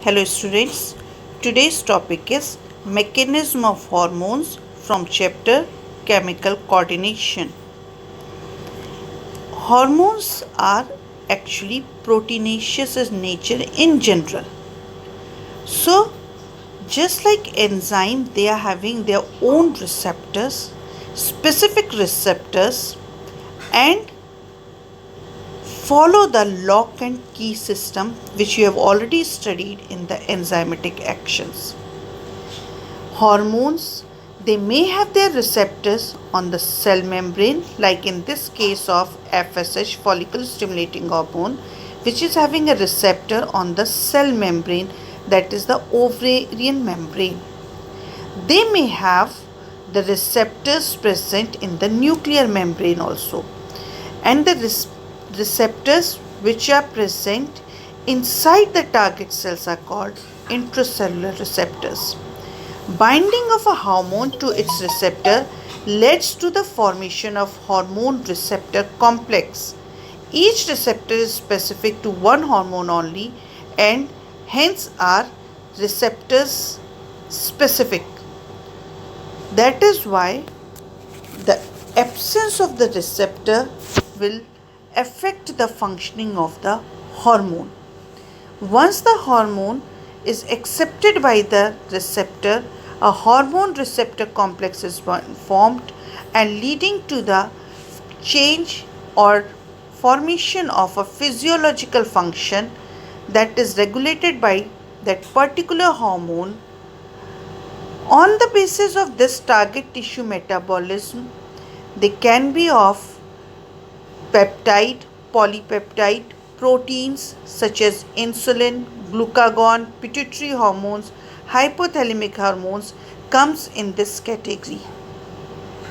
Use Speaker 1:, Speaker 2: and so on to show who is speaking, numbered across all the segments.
Speaker 1: Hello students, today's topic is Mechanism of Hormones from chapter Chemical Coordination. Hormones are actually proteinaceous in nature in general. So just like enzyme, they are having their own receptors, specific receptors, and follow the lock and key system which you have already studied in the enzymatic actions. Hormones, they may have their receptors on the cell membrane, like in this case of FSH, follicle stimulating hormone, which is having a receptor on the cell membrane, that is the ovarian membrane. They may have the receptors present in the nuclear membrane also, and the receptors which are present inside the target cells are called intracellular receptors. Binding of a hormone to its receptor leads to the formation of hormone receptor complex. Each receptor is specific to one hormone only and hence are receptors specific. That is why the absence of the receptor will affect the functioning of the hormone. Once the hormone is accepted by the receptor, a hormone receptor complex is formed and leading to the change or formation of a physiological function that is regulated by that particular hormone. On the basis of this target tissue metabolism, they can be of peptide, polypeptide, proteins such as insulin, glucagon, pituitary hormones, hypothalamic hormones comes in this category.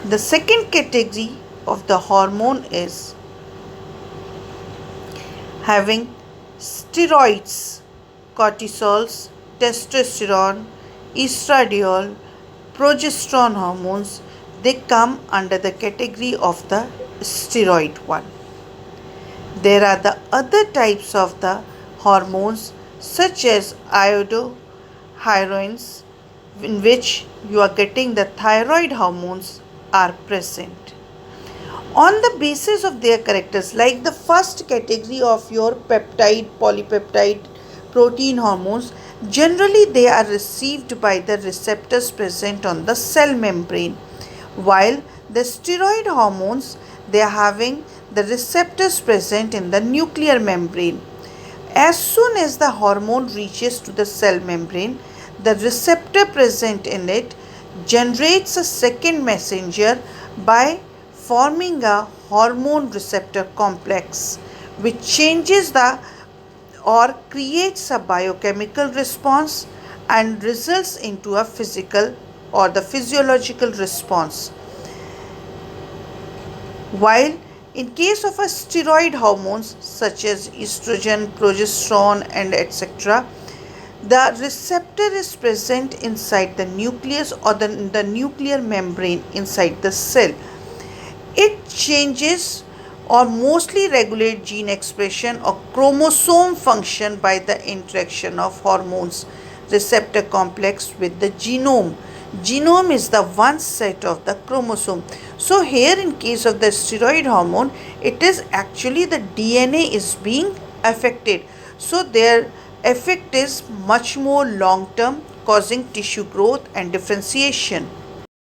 Speaker 1: The second category of the hormone is having steroids, cortisols, testosterone, estradiol, progesterone hormones. They come under the category of the steroid one. There are the other types of the hormones such as iodohydrins, in which you are getting the thyroid hormones are present. On the basis of their characters, like the first category of your peptide, polypeptide, protein hormones, generally they are received by the receptors present on the cell membrane, while the steroid hormones, they are having the receptors present in the nuclear membrane. As soon as the hormone reaches to the cell membrane, the receptor present in it generates a second messenger by forming a hormone receptor complex, which changes the or creates a biochemical response and results into a physical or the physiological response. While in case of a steroid hormones such as estrogen, progesterone and etc., the receptor is present inside the nucleus or the nuclear membrane inside the cell. It changes or mostly regulate gene expression or chromosome function by the interaction of hormones receptor complex with the genome. Genome is the one set of the chromosome. So here in case of the steroid hormone, it is actually the DNA is being affected. So their effect is much more long term, causing tissue growth and differentiation.